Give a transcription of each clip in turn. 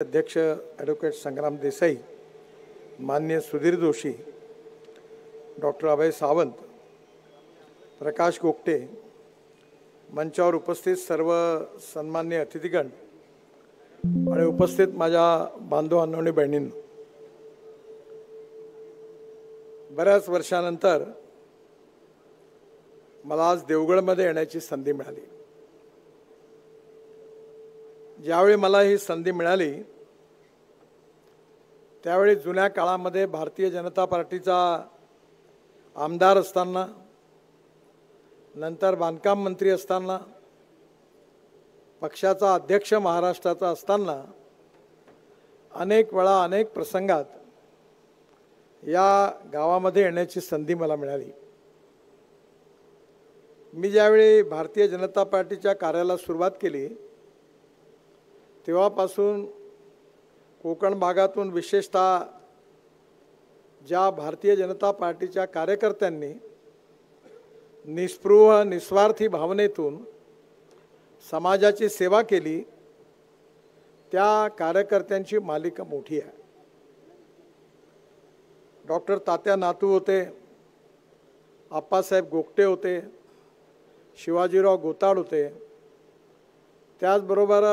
अध्यक्ष ॲडव्होकेट संग्राम देसाई, माननीय सुधीर जोशी, डॉक्टर अभय सावंत, प्रकाश गोगटे, मंचावर उपस्थित सर्व सन्मान्य अतिथीगण आणि उपस्थित माझ्या बांधवांनो आणि बहिणींनो, बऱ्याच वर्षानंतर मला आज देवगडमध्ये येण्याची संधी मिळाली। ज्यावेळी मला ही संधी मिळाली त्यावेळी जुन्या काळामध्ये भारतीय जनता पार्टीचा आमदार असताना, नंतर बांधकाम मंत्री असताना, पक्षाचा अध्यक्ष महाराष्ट्राचा असताना अनेक वेळा अनेक प्रसंगात या गावामध्ये येण्याची संधी मला मिळाली। मी ज्यावेळी भारतीय जनता पार्टीच्या कार्याला सुरुवात केली तेव्हापासून कोकण भागातून विशेषतः ज्या भारतीय जनता पार्टीच्या कार्यकर्त्यांनी निस्पृह निस्वार्थी भावनेतून समाजाची सेवा केली त्या कार्यकर्त्यांची मालिका मोठी आहे। डॉक्टर तात्या नातू होते, आप्पासाहेब गोगटे होते, शिवाजीराव गोताड होते, त्याचबरोबर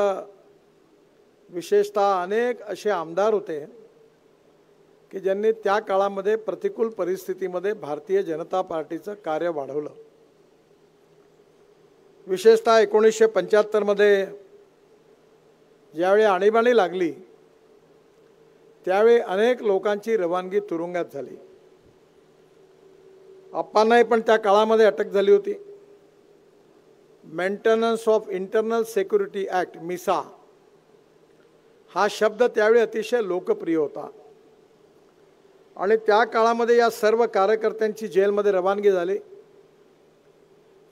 विशेषतः अनेक असे आमदार होते की ज्यांनी त्या काळामध्ये प्रतिकूल परिस्थितीमध्ये भारतीय जनता पार्टीचं कार्य वाढवलं। विशेषतः 1975 मध्ये ज्यावेळी आणीबाणी लागली त्यावेळी अनेक लोकांची रवानगी तुरुंगात झाली। आप्पांनाही पण त्या काळामध्ये अटक झाली होती। Maintenance of internal security act मिसा हा शब्द त्यावेळी अतिशय लोकप्रिय होता आणि त्या काळामध्ये या सर्व कार्यकर्त्यांची जेलमध्ये रवानगी झाली।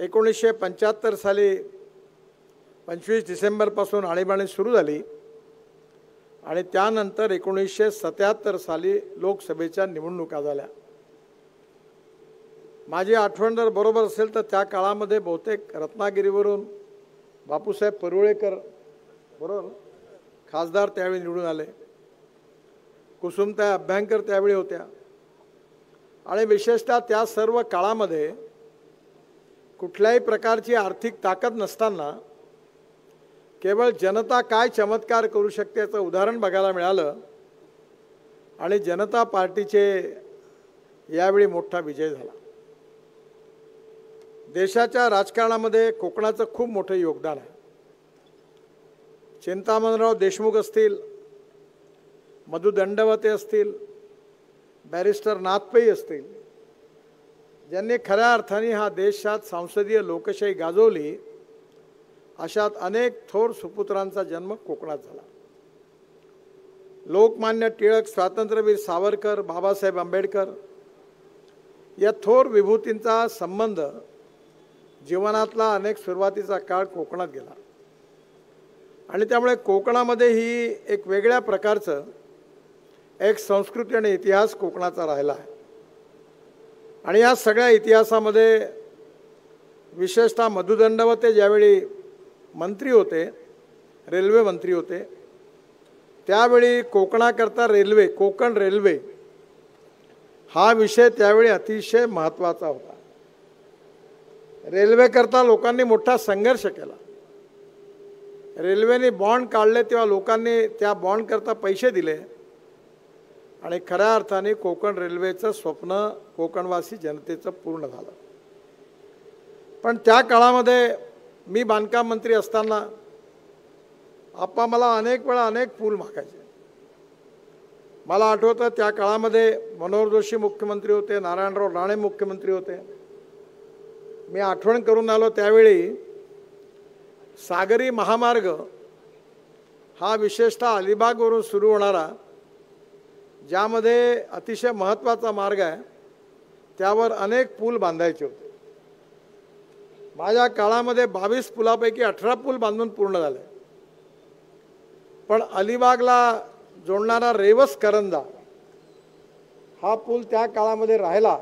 1975 साली 25 डिसेंबरपासून आणीबाणी सुरू झाली आणि त्यानंतर 1977 साली लोकसभेच्या निवडणुका झाल्या। माझी आठवण जर बरोबर असेल तर त्या काळामध्ये बहुतेक रत्नागिरीवरून बापूसाहेब परुळेकर बरोबर खासदार त्यावेळी निवडून आले, कुसुमताई अभ्यंकर त्यावेळी होत्या आणि विशेषतः त्या सर्व काळामध्ये कुठल्याही प्रकारची आर्थिक ताकद नसताना केवळ जनता काय चमत्कार करू शकते याचं उदाहरण बघायला मिळालं आणि जनता पार्टीचे यावेळी मोठा विजय झाला। देशाच्या राजकारणामध्ये कोकणाचं खूप मोठं योगदान आहे। चिंतामणराव देशमुख असतील, मधु दंडवते असतील, बॅरिस्टर नाथपै असतील, ज्यांनी खऱ्या अर्थाने हा देशात संसदीय लोकशाही गाजवली, अशात अनेक थोर सुपुत्रांचा जन्म कोकणात झाला। लोकमान्य टिळक, स्वातंत्र्यवीर सावरकर, बाबासाहेब आंबेडकर या थोर विभूतींचा संबंध जीवनातला अनेक सुरुवातीचा काळ कोकणात गेला आणि त्यामुळे कोकणामध्ये ही एक वेगळ्या प्रकारचं एक संस्कृती आणि इतिहास कोकणाचा राहिला आहे। आणि या सगळ्या इतिहासामध्ये विशेषतः मधु दंडवते ज्यावेळी मंत्री होते, रेल्वे मंत्री होते, त्यावेळी कोकणाकरता रेल्वे, कोकण रेल्वे हा विषय त्यावेळी अतिशय महत्त्वाचा होता। रेल्वेकरता लोकांनी मोठा संघर्ष केला। रेल्वेने बॉन्ड काढले तेव्हा लोकांनी त्या बॉन्ड करता पैसे दिले आणि खऱ्या अर्थाने कोकण रेल्वेचं स्वप्न कोकणवासी जनतेचं पूर्ण झालं। पण त्या काळामध्ये मी बांधकाम मंत्री असताना आप्पा मला अनेक वेळा अनेक पूल मागायचे। मला आठवतं त्या काळामध्ये मनोहर जोशी मुख्यमंत्री होते, नारायणराव राणे मुख्यमंत्री होते। मी आठवण करून आलो त्यावेळी सागरी महामार्ग हा विशेषतः अलिबागवरून सुरू होणारा, ज्यामध्ये अतिशय महत्त्वाचा मार्ग आहे, त्यावर अनेक पूल बांधायचे होते। माझ्या काळामध्ये 22 पुलापैकी 18 पूल बांधून पूर्ण झाले। पण अलिबागला जोडणारा रेवस करंजा हा पूल त्या काळामध्ये राहिला।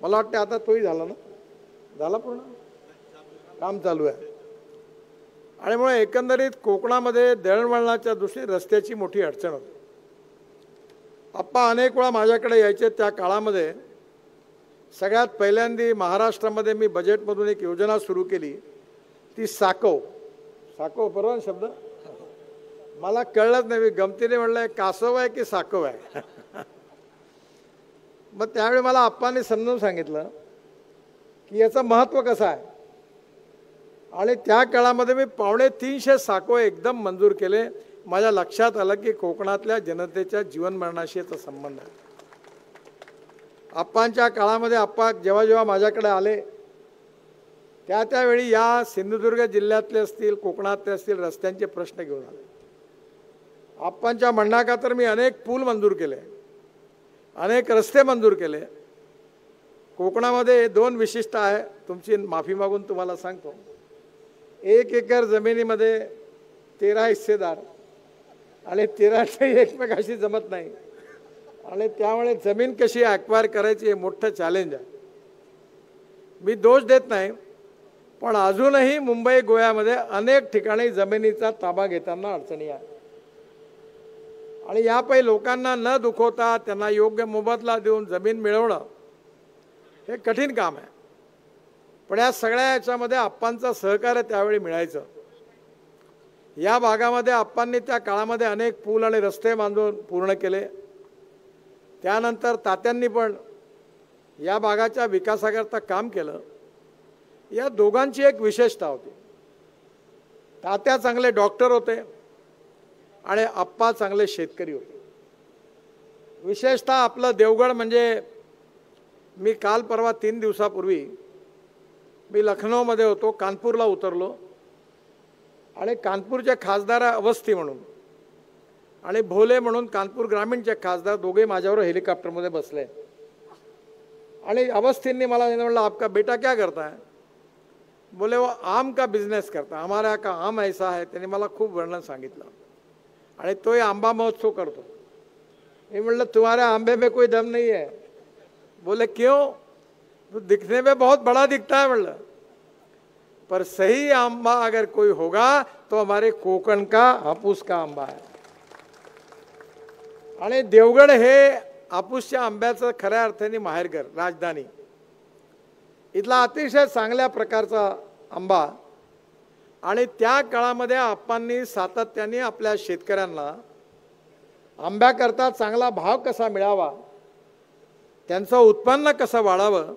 मला वाटतं आता तोही झाला ना, झाला पूर्ण, काम चालू आहे। आणि मुळे एकंदरीत कोकणामध्ये दळणवळणाच्या दृष्टीने रस्त्याची मोठी अडचण होती. आप्पा अनेक वेळा माझ्याकडे यायचे. त्या काळामध्ये सगळ्यात पहिल्यांदा महाराष्ट्रामध्ये मी बजेटमधून एक योजना सुरू केली, ती साकव. साकव बरोबर ना शब्द? मला कळलंच नाही. मी गमतीने म्हणलं कासव आहे की साकव आहे. मग त्यावेळी मला आप्पांनी समजून सांगितलं की याचं महत्त्व कसं आहे. आणि त्या काळामध्ये मी 350 साको एकदम मंजूर केले. माझ्या लक्षात आलं की कोकणातल्या जनतेच्या जीवनमरणाशी याचा संबंध आहे. आप्पांच्या काळामध्ये आप्पा जेव्हा जेव्हा माझ्याकडे आले त्यावेळी या सिंधुदुर्ग जिल्ह्यातले असतील, कोकणातले असतील, रस्त्यांचे प्रश्न घेऊन आले. आप्पांच्या म्हणण्याखातर मी अनेक पूल मंजूर केले, अनेक रस्ते मंजूर केले. कोकणामध्ये 2 विशिष्टता आहे. तुमची माफी मागून तुम्हाला सांगतो. 1 एकर जमिनीमध्ये 13 हिस्सेदार आणि 13 एकमेकाशी जमत नाही. आणि त्यामुळे जमीन कशी ॲक्वायर करायची हे मोठं चॅलेंज आहे. मी दोष देत नाही, पण अजूनही मुंबई गोव्यामध्ये अनेक ठिकाणी जमिनीचा ताबा घेताना अडचणी आहे. आणि यापैकी लोकांना न दुखवता त्यांना योग्य मोबदला देऊन जमीन मिळवणं हे कठीण काम आहे. पण या सगळ्या याच्यामध्ये आप्पांचं सहकार्य त्यावेळी मिळायचं. या भागामध्ये आप्पांनी त्या काळामध्ये अनेक पूल आणि रस्ते बांधून पूर्ण केले. त्यानंतर तात्यांनी पण या भागाच्या विकासाकरता काम केलं. या दोघांची एक विशेषता होती. तात्या चांगले डॉक्टर होते आणि आप्पा चांगले शेतकरी होते. विशेषतः आपलं देवगड म्हणजे मी काल परवा 3 दिवसापूर्वी मी लखनौमध्ये होतो, कानपूरला उतरलो आणि कानपूरचे खासदार अवस्थी म्हणून आणि भोले म्हणून कानपूर ग्रामीणचे खासदार दोघे माझ्यावर हेलिकॉप्टरमध्ये बसले. आणि अवस्थींनी मला म्हणलं आपका बेटा क्या करता है? बोले वो आम का बिझनेस करता, हमारा का आम ऐसा है. त्यांनी मला खूप वर्णन सांगितलं. आणि तोही आंबा महोत्सव करतो. मी म्हणलं तुम्हारे आंबे में कोई दम नहीं है. बोले क्यों? तो दिखने में बहुत बड़ा दिखता है. म्हणलं पर सही आंबा अगर कोई होगा तो हमारे कोकण का हापूस का आंबा है. आणि देवगड हे हापूसच्या आंब्याचं खऱ्या अर्थाने माहेरघर, राजधानी. इथला अतिशय चांगल्या प्रकारचा आंबा. आणि त्या काळामध्ये आप्पांनी सातत्याने आपल्या शेतकऱ्यांना आंब्याकरता चांगला भाव कसा मिळावा, त्यांचं उत्पन्न कसं वाढावं,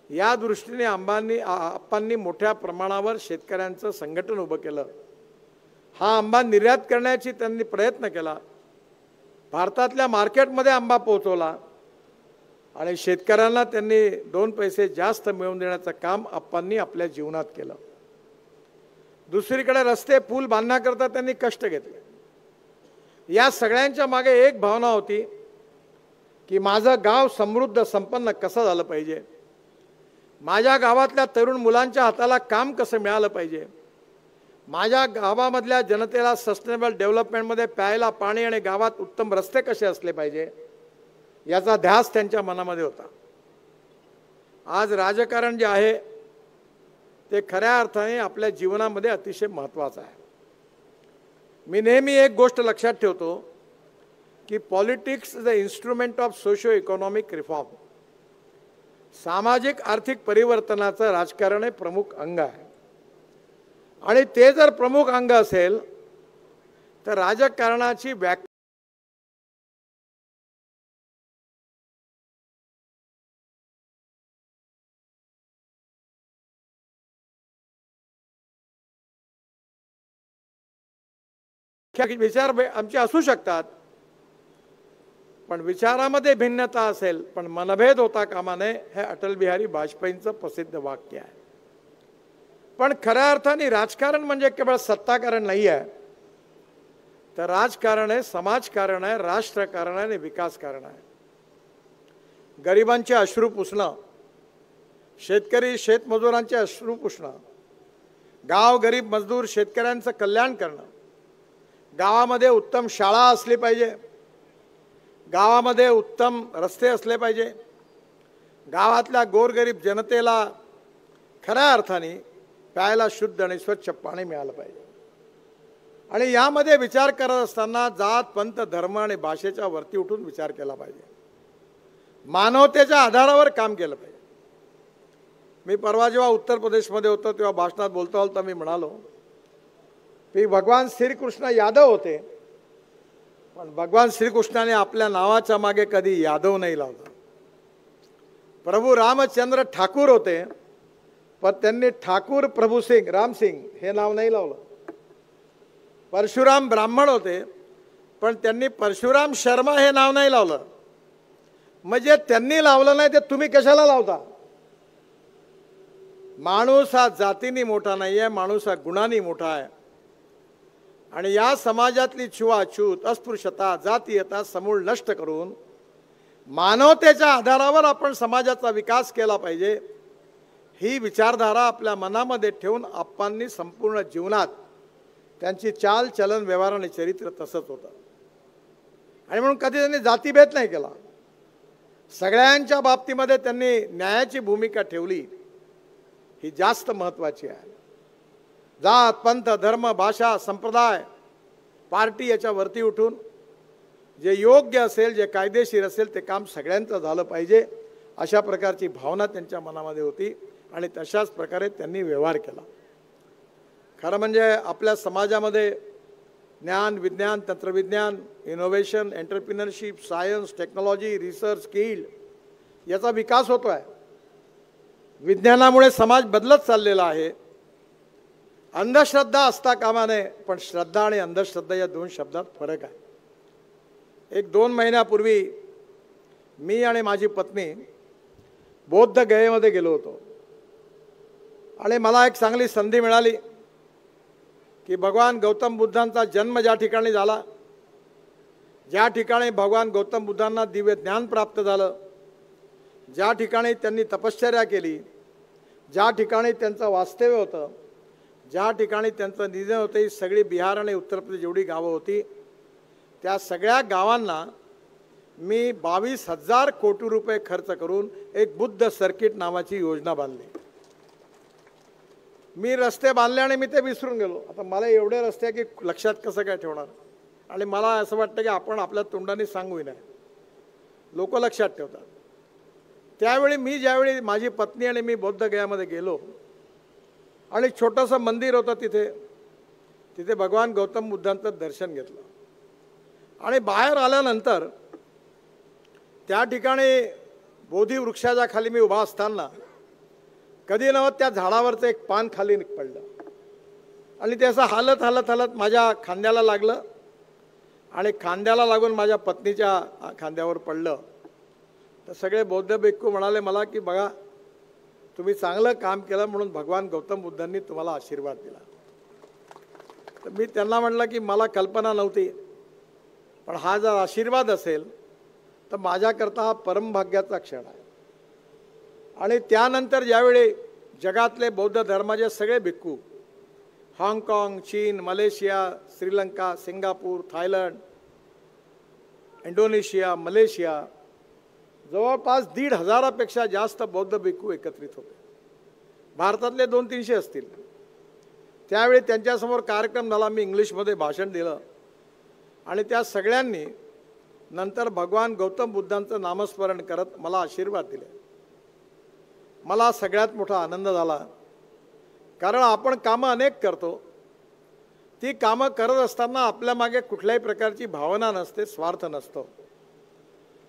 या दृष्टीने आप्पांनी मोठ्या प्रमाणावर शेतकऱ्यांचं संघटन उभं केलं. हा आंबा निर्यात करण्याची त्यांनी प्रयत्न केला. भारतातल्या मार्केटमध्ये आंबा पोहोचवला आणि शेतकऱ्यांना त्यांनी 2 पैसे जास्त मिळवून देण्याचं काम आप्पांनी आपल्या जीवनात केलं. दुसरीकडे रस्ते पूल बांधण्याकरता त्यांनी कष्ट घेतले. या सगळ्यांच्या मागे एक भावना होती की माझं गाव समृद्ध संपन्न कसं झालं पाहिजे, माझ्या गावातल्या तरुण मुलांच्या हाताला काम कसं मिळालं पाहिजे, माझ्या गावामधल्या जनतेला सस्टेनेबल डेव्हलपमेंटमध्ये प्यायला पाणी आणि गावात उत्तम रस्ते कसे असले पाहिजे, याचा ध्यास त्यांच्या मनामध्ये होता. आज राजकारण जे आहे ते खऱ्या अर्थाने आपल्या जीवनामध्ये अतिशय महत्त्वाचं आहे. मी नेहमी एक गोष्ट लक्षात ठेवतो की politics is a instrument of socio economic reform. सामाजिक आर्थिक परिवर्तनाचं राजकारण हे प्रमुख अंग आहे. आणि ते जर प्रमुख अंग असेल तर राजकारणाची व्याख्या विचार आमचे असू शकतात, पण विचारामध्ये भिन्नता असेल पण मनभेद होता कामा नये, हे अटल बिहारी वाजपेयींचं प्रसिद्ध वाक्य आहे. पण खऱ्या अर्थाने राजकारण म्हणजे केवळ सत्ताकारण नाही आहे, तर राजकारण आहे, समाजकारण आहे, राष्ट्रकारण आहे आणि विकासकारण आहे. गरिबांचे अश्रू पुसणं, शेतकरी शेतमजुरांचे अश्रू पुसणं, गाव गरीब मजदूर शेतकऱ्यांचं कल्याण करणं, गावामध्ये उत्तम शाळा असली पाहिजे, गावामध्ये उत्तम रस्ते असले पाहिजे, गावातल्या गोरगरीब जनतेला खऱ्या अर्थाने प्यायला शुद्ध आणि स्वच्छ पाणी मिळालं पाहिजे. आणि यामध्ये विचार करत असताना जात पंथ धर्म आणि भाषेच्या वरती उठून विचार केला पाहिजे. मानवतेच्या आधारावर काम केलं पाहिजे. मी परवा जेव्हा उत्तर प्रदेशमध्ये होतो तेव्हा भाषणात बोलता बोलता मी म्हणालो की भगवान श्रीकृष्ण यादव होते, पण भगवान श्रीकृष्णाने आपल्या नावाच्या मागे कधी यादव नाही लावला. प्रभू रामचंद्र ठाकूर होते, पण त्यांनी ठाकूर प्रभू सिंग रामसिंग हे नाव नाही लावलं. परशुराम ब्राह्मण होते, पण त्यांनी परशुराम शर्मा हे नाव नाही लावलं. म्हणजे त्यांनी लावलं नाही ते तुम्ही कशाला लावता. माणूस हा जातीने मोठा नाही आहे, माणूस हा गुणांनी मोठा आहे. आणि या समाजातली छुआछूत अस्पृश्यता जातीयता समूळ नष्ट करून मानवतेच्या आधारावर आपण समाजाचा विकास केला पाहिजे, ही विचारधारा आपल्या मनामध्ये ठेवून आप्पांनी संपूर्ण जीवनात त्यांची चाल चलन व्यवहार आणि चरित्र तसंच होतं. आणि म्हणून कधी त्यांनी जातीभेद नाही केला. सगळ्यांच्या बाबतीमध्ये त्यांनी न्यायाची भूमिका ठेवली, ही जास्त महत्त्वाची आहे. जात पंथ धर्म भाषा संप्रदाय पार्टी याच्या वरती उठून जे योग्य असेल जे कायदेशीर असेल ते काम सगळ्यांचं झालं पाहिजे, अशा प्रकारची भावना त्यांच्या मनामध्ये होती. आणि तशाच प्रकारे त्यांनी व्यवहार केला. खरं म्हणजे आपल्या समाजामध्ये ज्ञान विज्ञान तंत्रविज्ञान innovation entrepreneurship science technology research skill याचा विकास होतो आहे. विज्ञानामुळे समाज बदलत चाललेला आहे. अंधश्रद्धा असता कामा नये, पण श्रद्धा आणि अंधश्रद्धा या दोन शब्दात फरक आहे. 1-2 महिन्यापूर्वी मी आणि माझी पत्नी बौद्ध गयेमध्ये गेलो होतो. आणि मला एक चांगली संधी मिळाली की भगवान गौतम बुद्धांचा जन्म ज्या ठिकाणी झाला, ज्या ठिकाणी भगवान गौतम बुद्धांना दिव्य ज्ञान प्राप्त झालं, ज्या ठिकाणी त्यांनी तपश्चर्या केली, ज्या ठिकाणी त्यांचं वास्तव्य होतं, ज्या ठिकाणी त्यांचं निधन होतं, ही सगळी बिहार आणि उत्तर प्रदेश जेवढी गावं होती त्या सगळ्या गावांना मी 22,000 कोटी रुपये खर्च करून एक बुद्ध सर्किट नावाची योजना बांधली. मी रस्ते बांधले आणि मी ते विसरून गेलो. आता मला एवढे रस्ते आहे की लक्षात कसं काय ठेवणार. आणि मला असं वाटतं की आपण आपल्या तोंडाने सांगूही नाही, लोक लक्षात ठेवतात. त्यावेळी ज्यावेळी माझी पत्नी आणि मी बौद्ध गयामध्ये गेलो आणि छोटंसं मंदिर होतं तिथे भगवान गौतम बुद्धांचं दर्शन घेतलं. आणि बाहेर आल्यानंतर त्या ठिकाणी बोधी वृक्षाच्या खाली मी उभा असताना कधी नव्हत त्या झाडावरचं एक पान खाली पडलं आणि ते असं हालत हालत हालत माझ्या खांद्याला लागलं आणि खांद्याला लागून माझ्या पत्नीच्या खांद्यावर पडलं. तर सगळे बौद्ध भिक्खू म्हणाले मला की बघा तुम्ही चांगलं काम केलं म्हणून भगवान गौतम बुद्धांनी तुम्हाला आशीर्वाद दिला. तर मी त्यांना म्हटलं की मला कल्पना नव्हती, पण हा जर आशीर्वाद असेल तर माझ्याकरता हा परमभाग्याचा क्षण आहे. आणि त्यानंतर ज्यावेळी जगातले बौद्ध धर्माचे सगळे भिक्खू हाँगकाँग चीन Malaysia Sri Lanka Singapore Thailand Indonesia Malaysia जवळपास 1,500पेक्षा जास्त बौद्ध भिक्खू एकत्रित होते. भारतातले 200-300 असतील. त्यावेळी त्यांच्यासमोर कार्यक्रम झाला. मी इंग्लिशमध्ये भाषण दिलं आणि त्या सगळ्यांनी नंतर भगवान गौतम बुद्धांचं नामस्मरण करत मला आशीर्वाद दिले. मला सगळ्यात मोठा आनंद झाला, कारण आपण कामं अनेक करतो. ती कामं करत असताना आपल्या मागे कुठल्याही प्रकारची भावना नसते, स्वार्थ नसतो.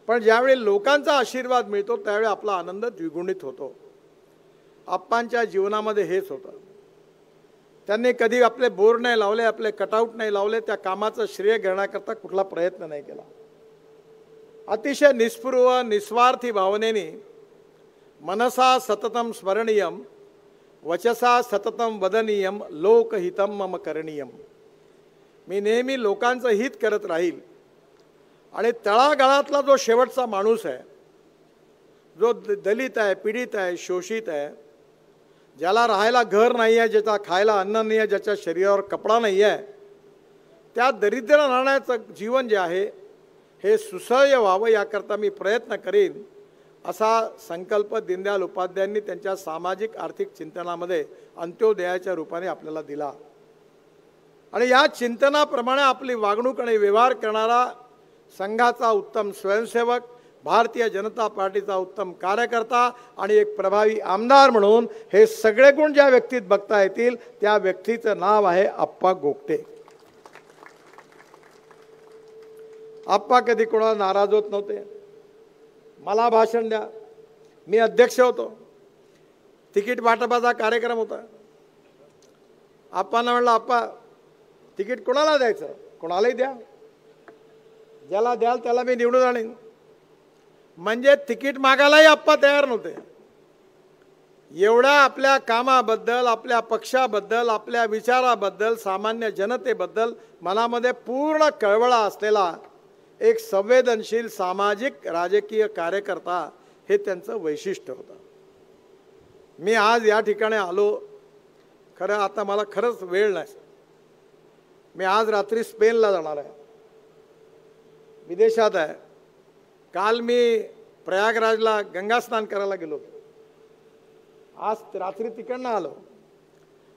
पण ज्यावेळी लोकांचा आशीर्वाद मिळतो त्यावेळी आपला आनंद द्विगुणित होतो. आप्पांच्या जीवनामध्ये हेच होतं. त्यांनी कधी आपले बोर्ड नाही लावले, आपले कटआउट नाही लावले, त्या कामाचं श्रेय घेण्याकरता कुठला प्रयत्न नाही केला. अतिशय निस्पृह निस्वार्थी भावनेने मनसा सततम स्मरणीयम वचसा सततम वदनीयम लोकहितम मम करणीयम. मी नेहमी लोकांचं हित करत राहील. आणि तळागाळातला जो शेवटचा माणूस आहे, जो दलित आहे, पीडित आहे, शोषित आहे, ज्याला राहायला घर नाही आहे, ज्याचा खायला अन्न नाही आहे, ज्याच्या शरीरावर कपडा नाही आहे, त्या दरिद्र राहण्याचं जीवन जे आहे हे सुसह्य व्हावं याकरता मी प्रयत्न करीन. असा संकल्प दीनदयाल उपाध्यायांनी त्यांच्या सामाजिक आर्थिक चिंतनामध्ये अंत्योदयाच्या रूपाने आपल्याला दिला आणि या चिंतनाप्रमाणे आपली वागणूक आणि व्यवहार करणारा संघाचा उत्तम स्वयंसेवक, भारतीय जनता पार्टीचा उत्तम कार्यकर्ता आणि एक प्रभावी आमदार म्हणून हे सगळे गुण ज्या व्यक्तीत बघता येतील त्या व्यक्तीचं नाव आहे आप्पा गोगटे. आप्पा कधी कोणाला नाराज होत नव्हते. मला भाषण द्या, मी अध्यक्ष होतो, तिकीट वाटपाचा कार्यक्रम होता. आप्पांना म्हणलं, आप्पा तिकीट कोणाला द्यायचं? कोणालाही द्या, ज्याला द्याल त्याला मी निवडून आणीन. म्हणजे तिकीट मागायलाही आप्पा तयार नव्हते. एवढा आपल्या कामाबद्दल, आपल्या पक्षाबद्दल, आपल्या विचाराबद्दल, सामान्य जनतेबद्दल मनामध्ये पूर्ण कळवळा असलेला एक संवेदनशील सामाजिक राजकीय कार्यकर्ता हे त्यांचं वैशिष्ट्य होतं. मी आज या ठिकाणी आलो, खरं आता मला खरंच वेळ नाही. मी आज रात्री स्पेनला जाणार आहे, विदेशात आहे. काल मी प्रयागराजला गंगा स्नान करायला गेलो होतो, आज रात्री तिकडनं आलो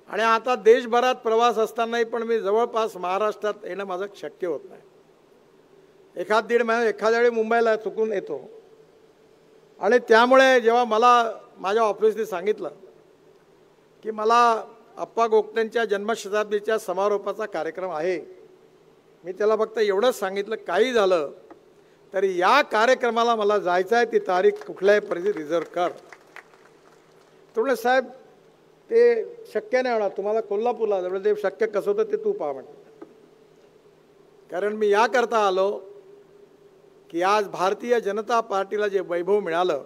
आणि आता देशभरात प्रवास असतानाही पण मी जवळपास महाराष्ट्रात येणं माझं शक्य होत नाही. एखाद दीड महिना एखाद्या वेळी मुंबईला चुकून येतो आणि त्यामुळे जेव्हा मला माझ्या ऑफिसने सांगितलं की मला आप्पा गोगटेंच्या जन्मशताब्दीच्या समारोपाचा कार्यक्रम आहे, मी त्याला फक्त एवढंच सांगितलं, काही झालं तरी या कार्यक्रमाला मला जायचं आहे, ती तारीख कुठल्याही परिस्थितीत रिझर्व कर. तो म्हणे, साहेब ते शक्य नाही होणार, तुम्हाला कोल्हापूरला जावं, ते शक्य कसं होतं ते तू पहा म्हटलं. कारण मी याकरता आलो की आज भारतीय जनता पार्टीला जे वैभव मिळालं,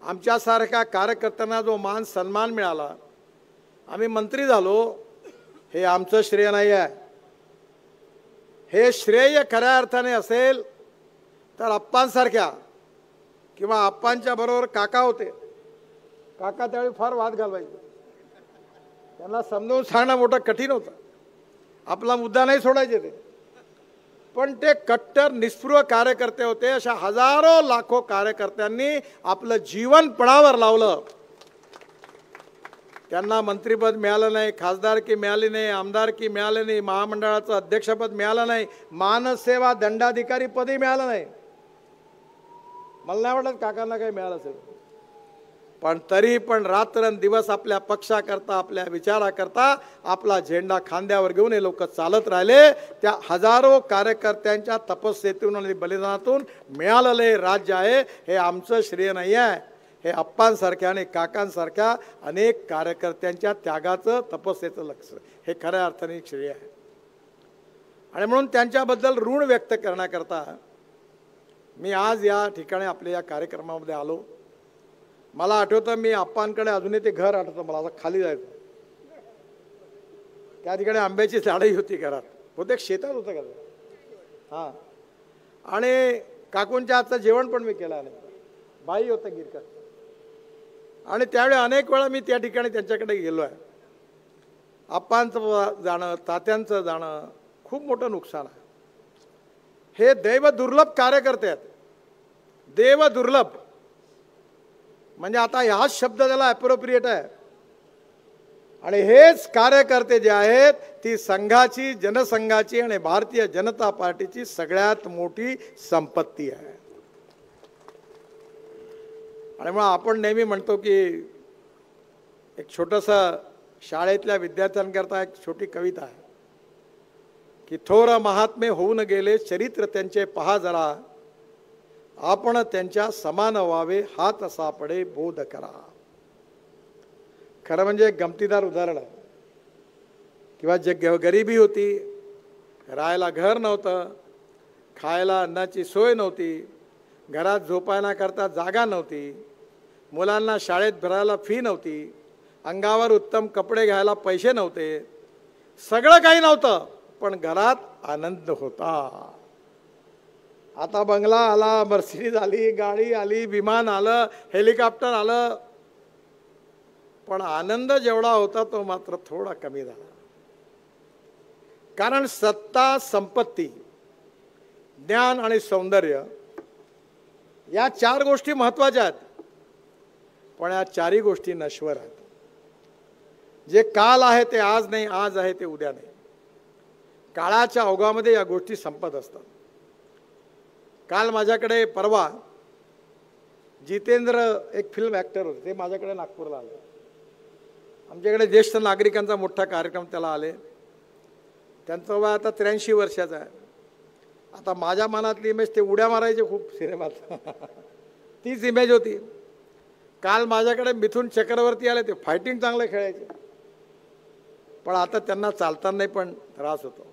आमच्यासारख्या कार्यकर्त्यांना जो मान सन्मान मिळाला, आम्ही मंत्री झालो, हे आमचं श्रेय नाही आहे. हे श्रेय खऱ्या अर्थाने असेल तर आप्पांसारख्या किंवा आप्पांच्या बरोबर काका होते. काका त्यावेळी फार वाद घालवायचे, त्यांना समजावून सांगणं मोठं कठीण होतं. आपला मुद्दा नाही सोडायचे ते, पण ते कट्टर निस्पृह कार्यकर्ते होते. अशा हजारो लाखो कार्यकर्त्यांनी आपलं जीवन पणावर लावलं. त्यांना मंत्रिपद मिळालं नाही, खासदारकी मिळाली नाही, आमदारकी मिळाली नाही, महामंडळाचं अध्यक्षपद मिळालं नाही, मानसेवा दंडाधिकारी पदही मिळालं नाही. मला नाही वाटत काकांना काही मिळालं असेल, पण तरी पण रात्रंदिवस आपल्या पक्षाकरता, आपल्या विचाराकरता आपला झेंडा खांद्यावर घेऊन हे लोक चालत राहिले. त्या हजारो कार्यकर्त्यांच्या तपस्येतून आणि बलिदानातून मिळालेलं हे राज्य आहे, हे आमचं श्रेय नाही आहे. हे आप्पांसारख्या आणि काकांसारख्या अनेक कार्यकर्त्यांच्या त्यागाचं, तपस्येचं लक्ष, हे खऱ्या अर्थाने श्रेय आहे. आणि म्हणून त्यांच्याबद्दल ऋण व्यक्त करण्याकरता मी आज या ठिकाणी आपल्या या कार्यक्रमामध्ये आलो. मला आठवतं, मी आप्पांकडे अजूनही ते घर आठवतं मला, असं खाली जायचं, त्या ठिकाणी आंब्याची झाडही होती घरात, बहुतेक शेतात होतं का. हां, आणि काकूंच्या हातचं जेवण पण मी केलं नाही, बाई होतं गिरकर. आणि त्यावेळी अनेक वेळा मी त्या ठिकाणी त्यांच्याकडे गेलो आहे. आप्पांचं जाणं, तात्यांचं जाणं खूप मोठं नुकसान आहे. हे दैव दुर्लभ कार्यकर्ते आहेत, देव दुर्लभ. म्हणजे आता हाच शब्द त्याला ॲप्रोप्रिएट आहे. आणि हेच कार्यकर्ते जे आहेत ती संघाची, जनसंघाची आणि भारतीय जनता पार्टीची सगळ्यात मोठी संपत्ती आहे. आणि मग आपण नेहमी म्हणतो की एक छोटंसं शाळेतल्या विद्यार्थ्यांकरता एक छोटी कविता आहे की थोर महात्मे होऊन गेले चरित्र त्यांचे पहा जरा, आपण त्यांच्या समान व्हावे हात सापडे बोध करा. खरं म्हणजे गमतीदार उदाहरण आहे. किंवा जे गरिबी होती, राहायला घर नव्हतं, खायला अन्नाची सोय नव्हती, घरात झोपायला जागा नव्हती, मुलांना शाळेत भरायला फी नव्हती, अंगावर उत्तम कपडे घ्यायला पैसे नव्हते, सगळं काही नव्हतं, पण घरात आनंद होता. आता बंगला आला, मर्सिडीज आली, गाडी आली, विमान आलं, हेलिकॉप्टर आलं, पण आनंद जेवढा होता तो मात्र थोडा कमी झाला. कारण सत्ता, संपत्ती, ज्ञान आणि सौंदर्य या 4 गोष्टी महत्त्वाच्या आहेत, पण या 4ही गोष्टी नश्वर आहेत. जे काल आहे ते आज नाही, आज आहे ते उद्या नाही. काळाच्या ओघामध्ये या गोष्टी संपत असतात. काल माझ्याकडे परवा जितेंद्र एक फिल्म ॲक्टर होते, ते माझ्याकडे नागपूरला आले. आमच्याकडे ज्येष्ठ नागरिकांचा मोठा कार्यक्रम त्याला आले. त्यांचं वय आता 83 वर्षाचं आहे. आता माझ्या मनातली इमेज ते उड्या मारायचे खूप सिनेमात तीच इमेज होती. काल माझ्याकडे मिथुन चक्रवर्ती आले, ते फायटिंग चांगले खेळायचे, पण आता त्यांना चालताना नाही पण त्रास होतो.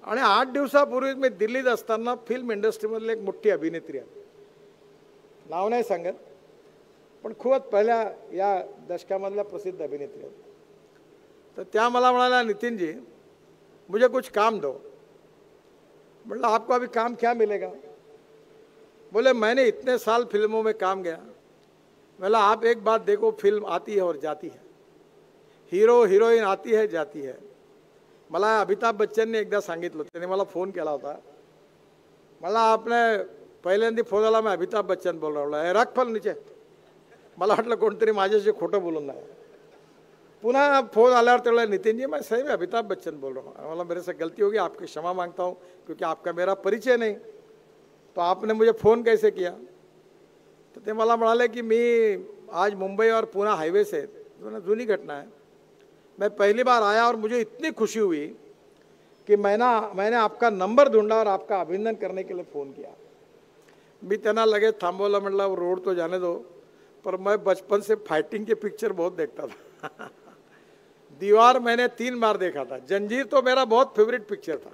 आणि 8 दिवसापूर्वी मी दिल्लीत असताना फिल्म इंडस्ट्रीमधली एक मोठी अभिनेत्री आहे, नाव नाही सांगत, पण खूपच पहिल्या या दशकामधल्या प्रसिद्ध अभिनेत्री आहेत. तर त्या मला म्हणाल्या, नितिन जी मुझे कुछ काम दो. मतलब आपको अभी काम क्या मिलेगा? बोले मैंने इतने साल फिल्मों में काम किया. बोला आप एक बात देखो, फिल्म आती है और जाती है, हीरो हिरोईन आती है जाती है. मला अमिताभ बच्चनने एकदा सांगितलं, त्याने मला फोन केला होता. मला आपने पहिल्यांदा फोन आला, मैं अमिताभ बच्चन बोल रहा हूँ, रख फोन नीचे. मला वाटलं कोणतरी माझ्याशी खोटं बोलून नाही. पुन्हा फोन आल्यावर तेवढा, नितिन जी मैं सही में अमिताभ बच्चन बोल रहा हूँ. मला मेरे से गलती होगी, आपकी क्षमा मांगता हूँ, क्योंकि आपका मेरा परिचय नहीं, तो आपने मुझे फ़ोन कैसे किया? तो ते मला म्हणाले की मी आज मुंबई और पुणे हाईवे से, जुनी घटना है, मैं पहली बार आया और मुझे इतनी खुशी हुई कि मैंने आपका नंबर ढूंढा और आपका अभिनंदन करने के लिए फ़ोन किया. मी त्यांना लगेच थांबवलं, म्हटलं रोड तो जाने दो, पर मैं बचपन से फाइटिंग के पिक्चर बहुत देखता था. दीवार मैंने 3 बार देखा था, जंजीर तो मेरा बहुत फेवरेट पिक्चर था,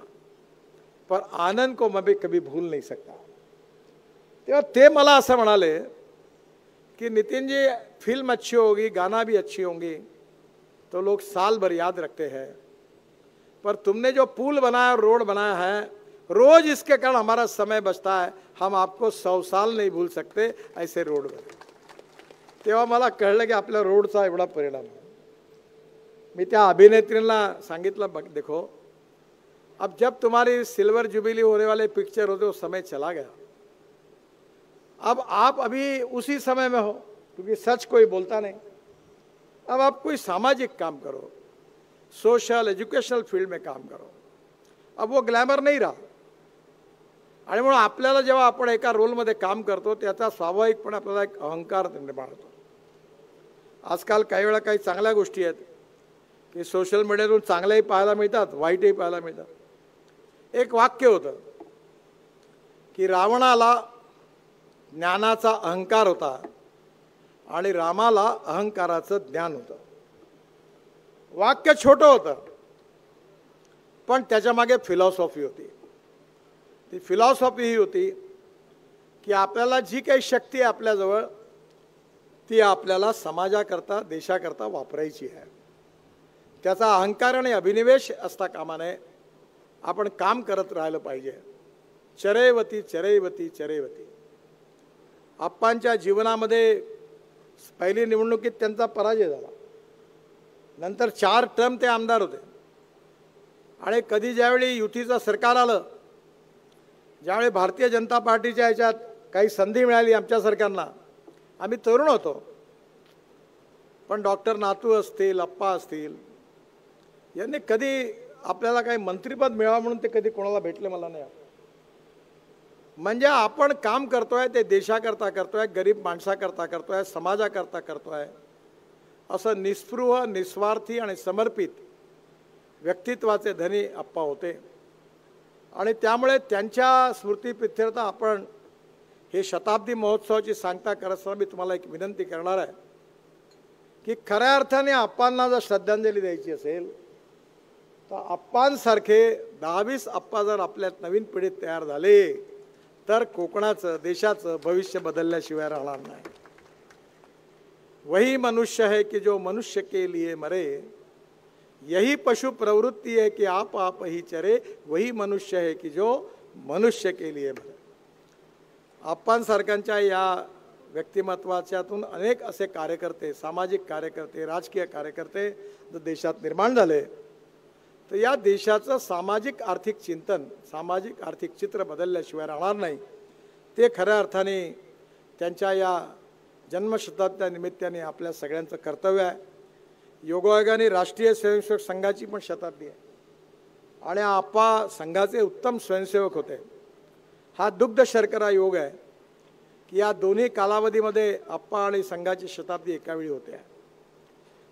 पर आनंद को मैं भी कभी भूल नहीं सकता. तेव्हा ते मला असं म्हणाले कि नितिन जी फिल्म अच्छी होगी, गाना भी अच्छी होंगी, तो लोग साल भर याद रखते हैं, पर तुमने जो पुल बनाया और रोड बनाया है, रोज इसके कारण हमारा समय बचता है, हम आपको 100 साल नहीं भूल सकते ऐसे रोड बने. तेव्हा मला कळलं की आपल्या रोडचा एवढा परिणाम आहे. मी त्या अभिनेत्रीला सांगितलं, बघ देखो, अब जब तुम्हारी सिल्वर जुबिली होने वाले पिक्चर होते, वो समय चला गया. अब आप अभी उसी समय में हो, क्योंकि सच कोई बोलता नहीं. अब आप कोई सामाजिक काम करो, सोशल एज्युकेशनल फील्ड में काम करो. अब वो ग्लॅमर नाही रहा. आणि म्हणून आपल्याला जेव्हा आपण एका रोलमध्ये काम करतो, त्याचा स्वाभाविकपणे आपल्याला एक अहंकार निर्माण होतो. आजकाल काही वेळा काही चांगल्या गोष्टी आहेत की सोशल मीडियातून चांगल्याही पाहायला मिळतात, वाईटही पाहायला मिळतात. एक वाक्य होतं की रावणाला ज्ञानाचा अहंकार होता आणि रामाला अहंकाराचं ज्ञान होतं. वाक्य छोटं होतं, पण त्याच्या मागे फिलॉसॉफी होती. ती फिलॉसॉफी ही होती की आपल्याला जी काही शक्ती आहे आपल्याजवळ, ती आपल्याला समाजाकरता, देशाकरता वापरायची आहे. त्याचा अहंकार आणि अभिनिवेश असता कामा नये. आपण काम करत राहिलं पाहिजे. चरैवती चरैवती चरैवती. आप्पांच्या जीवनामध्ये पहिली निवडणुकीत त्यांचा पराजय झाला, नंतर 4 टर्म ते आमदार होते. आणि कधी ज्यावेळी युतीचं सरकार आलं, ज्यावेळी भारतीय जनता पार्टीच्या ह्याच्यात काही संधी मिळाली आमच्या सरकारला, आम्ही तरुण होतो, पण डॉक्टर नातू असतील, अप्पा असतील, यांनी कधी आपल्याला काही मंत्रिपद मिळावं म्हणून ते कधी कोणाला भेटले मला नाही. म्हणजे आपण काम करतोय ते देशाकरता करतोय, गरीब माणसाकरता करतोय, समाजाकरता करतोय, असं निस्पृह, निस्वार्थी आणि समर्पित व्यक्तित्वाचे धनी अप्पा होते. आणि त्यामुळे त्यांच्या स्मृतीप्रित्यर्थ आपण हे शताब्दी महोत्सवाची सांगता करत असताना मी तुम्हाला एक विनंती करणार आहे की खऱ्या अर्थाने अप्पांना जर श्रद्धांजली द्यायची असेल तर अप्पांसारखे 10-20 अप्पा जर आपल्या नवीन पिढीत तयार झाले तर कोकणाचं, देशाचं भविष्य बदलल्याशिवाय राहणार नाही. वही मनुष्य है कि जो मनुष्य के लिए मरे, यही पशु प्रवृत्ति है कि आप ही चरे, वही मनुष्य है कि जो मनुष्य के लिए मरे. अप्पांसारख्यांच्या या व्यक्तिमत्वाच्यातून अनेक असे कार्यकर्ते, सामाजिक कार्यकर्ते, राजकीय कार्यकर्ते जर देशात निर्माण झाले तर या देशाचं सामाजिक आर्थिक चिंतन, सामाजिक आर्थिक चित्र बदलल्याशिवाय राहणार नाही. ते खऱ्या अर्थाने त्यांच्या या जन्मशताब्द्या निमित्ताने आपल्या सगळ्यांचं कर्तव्य आहे। योगायोगाने राष्ट्रीय स्वयंसेवक संघाची पण शताब्दी आहे आणि आप्पा संघाचे उत्तम स्वयंसेवक होते। हा दुग्ध शर्करा योग आहे की या दोन्ही कालावधीमध्ये आप्पा आणि संघाची शताब्दी एकावेळी होते।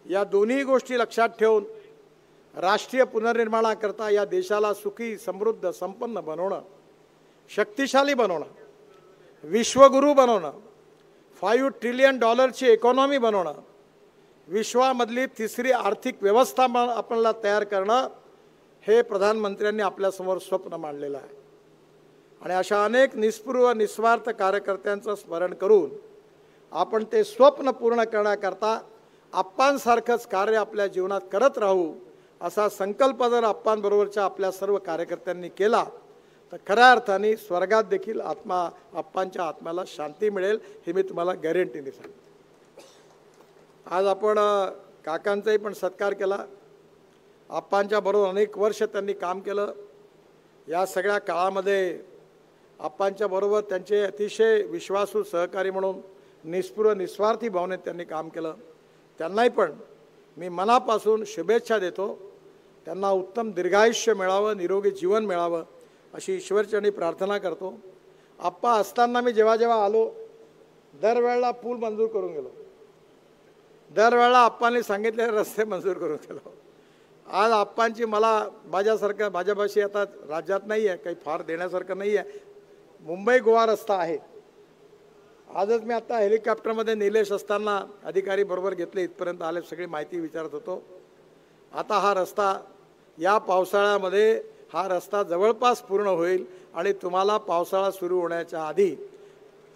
या दोन्ही गोष्टी लक्षात ठेवून राष्ट्रीय पुनर्निर्माणाकरता या देशाला सुखी समृद्ध संपन्न बनवणं, शक्तिशाली बनवणं, विश्वगुरू बनवणं, $5 ट्रिलियन इकॉनॉमी बनवणं, विश्वामधली तिसरी आर्थिक व्यवस्था आपल्याला तयार करणं, हे प्रधानमंत्र्यांनी आपल्यासमोर स्वप्न मांडलेलं आहे। आणि अशा अनेक निस्पृह निस्वार्थ कार्यकर्त्यांचं स्मरण करून आपण ते स्वप्न पूर्ण करण्याकरता आप्पांसारखंच कार्य आपल्या जीवनात करत राहू असा संकल्प जर आप्पांबरोबरच्या आपल्या सर्व कार्यकर्त्यांनी केला तर खऱ्या अर्थाने स्वर्गात देखील आप्पांच्या आत्म्याला शांती मिळेल, हे मी तुम्हाला गॅरंटीने सांगतो। आज आपण काकांचाही पण सत्कार केला। आप्पांच्या बरोबर अनेक वर्ष त्यांनी काम केलं। या सगळ्या काळामध्ये आप्पांच्या बरोबर त्यांचे अतिशय विश्वासू सहकारी म्हणून निस्पृह निस्वार्थी भावनेत त्यांनी काम केलं। त्यांनाही पण मी मनापासून शुभेच्छा देतो। त्यांना उत्तम दीर्घायुष्य मिळावं, निरोगी जीवन मिळावं अशी ईश्वरचरणी प्रार्थना करतो। आप्पा असताना मी जेव्हा जेव्हा आलो दरवेळेला पूल मंजूर करून गेलो, दरवेळेला आप्पांनी सांगितलेले रस्ते मंजूर करून गेलो। आज आप्पांची माझ्यापाशी आता राज्यात नाही आहे, काही फार देण्यासारखं नाही आहे। मुंबई गोवा रस्ता आहे। आजच मी आता हेलिकॉप्टरमध्ये निलेश असताना अधिकारी बरोबर घेतले, इथपर्यंत आले, सगळी माहिती विचारत होतो। आता हा रस्ता या पावसाळ्यामध्ये हा रस्ता जवळपास पूर्ण होईल आणि तुम्हाला पावसाळा सुरू होण्याच्या आधी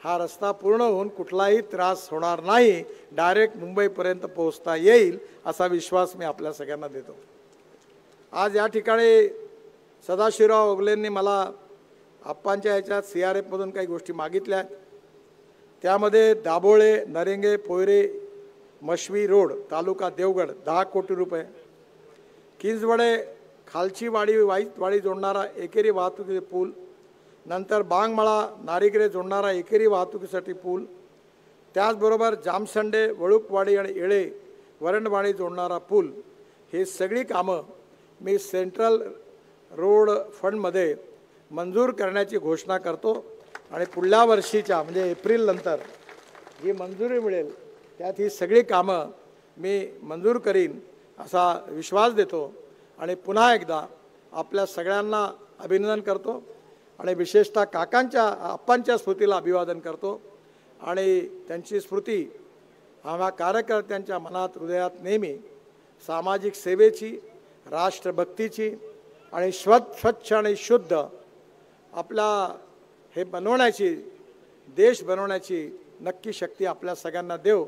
हा रस्ता पूर्ण होऊन कुठलाही त्रास होणार नाही, डायरेक्ट मुंबईपर्यंत पोहोचता येईल असा विश्वास मी आपल्या सगळ्यांना देतो। आज या ठिकाणी सदाशिवराव ओगलेंनी मला आप्पांच्या ह्याच्यात CRF मधून काही गोष्टी मागितल्या आहेत। त्यामध्ये दाभोळे नरेंगे पोयरे मशवी रोड तालुका देवगड 10 कोटी रुपये, किंजवडे खालची वाडी वाईतवाडी जोडणारा एकेरी वाहतुकीचे पूल, नंतर बांगमळा नारिगरे जोडणारा एकेरी वाहतुकीसाठी पूल, त्याचबरोबर जामसंडे वळूकवाडी आणि येळे वरणवाडी जोडणारा पूल, हे सगळी कामं मी सेंट्रल रोड फंडमध्ये मंजूर करण्याची घोषणा करतो आणि पुढल्या वर्षीच्या म्हणजे एप्रिल नंतर जी मंजुरी मिळेल त्यात ही सगळी कामं मी मंजूर करीन असा विश्वास देतो। आणि पुन्हा एकदा आपल्या सगळ्यांना अभिनंदन करतो आणि विशेषतः आप्पांच्या स्मृतीला अभिवादन करतो। आणि त्यांची स्मृती आम्हा कार्यकर्त्यांच्या मनात हृदयात नेहमी सामाजिक सेवेची, राष्ट्रभक्तीची आणि स्वच्छ आणि शुद्ध आपला हे बनवण्याची, देश बनवण्याची नक्की शक्ती आपल्या सगळ्यांना देव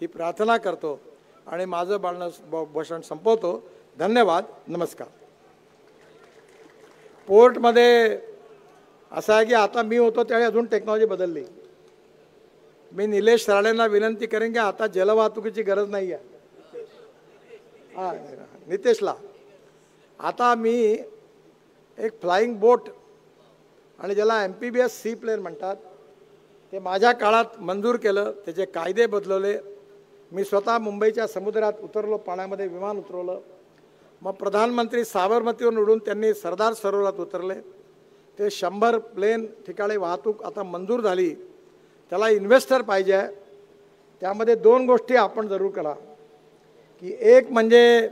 ही प्रार्थना करतो आणि माझं भाषण संपवतो। धन्यवाद, नमस्कार। पोर्टमध्ये असं आहे की आता मी होतो त्यावेळी अजून टेक्नॉलॉजी बदलली। मी निलेश राणेंना विनंती करेन की आता जलवाहतुकीची गरज नाही आहे। हां, नितेशला आता मी एक फ्लाइंग बोट आणि ज्याला MPBS सी प्लेन म्हणतात ते माझ्या काळात मंजूर केलं, त्याचे कायदे बदलवले। मी स्वतः मुंबईच्या समुद्रात उतरलो, पाण्यामध्ये विमान उतरवलं। मग प्रधानमंत्री साबरमतीवरून उडून त्यांनी सरदार सरोवरात उतरले। ते 100 प्लेन ठिकाणी वाहतूक आता मंजूर झाली। त्याला इन्व्हेस्टर पाहिजे आहे। त्यामध्ये 2 गोष्टी आपण जरूर करा की एक म्हणजे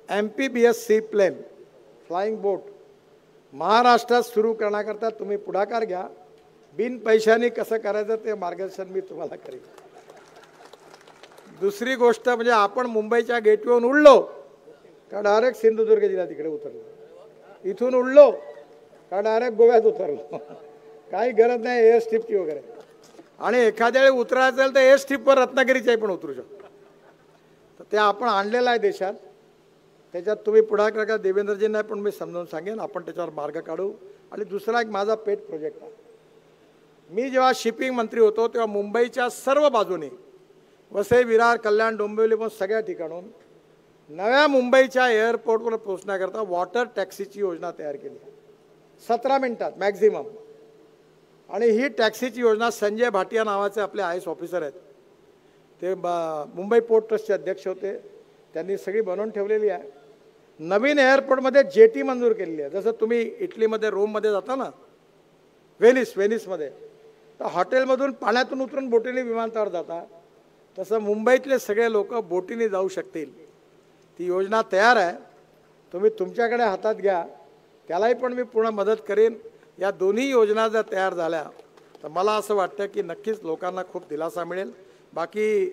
MPBS सी प्लेन फ्लाइंग बोट महाराष्ट्रात सुरू करण्याकरता तुम्ही पुढाकार घ्या। बिन पैशाने कसं करायचं ते मार्गदर्शन मी तुम्हाला करेन। दुसरी गोष्ट म्हणजे आपण मुंबईच्या गेटवेवरून उडलो का डायरेक्ट सिंधुदुर्ग जिल्हा तिकडे उतरलो, इथून उडलो का डायरेक्ट गोव्यात उतरलो, काही गरज नाही एअर स्ट्रिपची वगैरे। आणि एखाद्या वेळी उतरायचं असेल तर एअर स्ट्रिपवर रत्नागिरीच्याही पण उतरू शकतो। तर ते आपण आणलेलं आहे देशात, त्याच्यात तुम्ही पुढाकार का देवेंद्रजींना पण मी समजावून सांगेन, आपण त्याच्यावर मार्ग काढू। आणि दुसरा एक माझा पेट प्रोजेक्ट आहे। मी जेव्हा शिपिंग मंत्री होतो तेव्हा मुंबईच्या सर्व बाजूने वसई, विरार, कल्याण, डोंबिवली पण सगळ्या ठिकाणून नव्या मुंबईच्या एअरपोर्टवर पोहोचण्याकरता वॉटर टॅक्सीची योजना तयार केली। 17 मिनिटात मॅक्झिमम आणि ही टॅक्सीची योजना संजय भाटिया नावाचे आपले आय एस ऑफिसर आहेत, ते मुंबई पोर्ट ट्रस्टचे अध्यक्ष होते, त्यांनी सगळी बनवून ठेवलेली आहे. नवीन एअरपोर्टमध्ये जेटी मंजूर केलेली आहे. जसं तुम्ही इटलीमध्ये रोममध्ये जाता ना, वेनिसमध्ये, तर हॉटेलमधून पाण्यातून उतरून बोटीने विमानतळावर जाता, तसं मुंबईतले सगळे लोक बोटीने जाऊ शकतील. ती योजना तयार आहे, तुम्ही तुमच्याकडे हातात घ्या. त्यालाही पण मी पूर्ण मदत करेन. या दोन्ही योजना जर तयार झाल्या तर मला असं वाटतं की नक्कीच लोकांना खूप दिलासा मिळेल. बाकी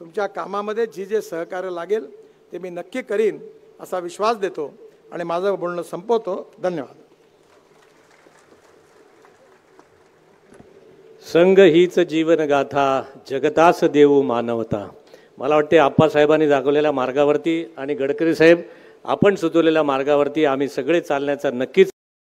तुमच्या कामामध्ये जे सहकार्य लागेल ते मी नक्की करीन असा विश्वास देतो आणि माझं बोलणं संपवतो. धन्यवाद. संघ हीच जीवनगाथा, जगतास देऊ मानवता. मला वाटते आप्पासाहेबांनी दाखवलेल्या मार्गावरती आणि गडकरी साहेब आपण सुचवलेल्या मार्गावरती आम्ही सगळे चालण्याचा नक्कीच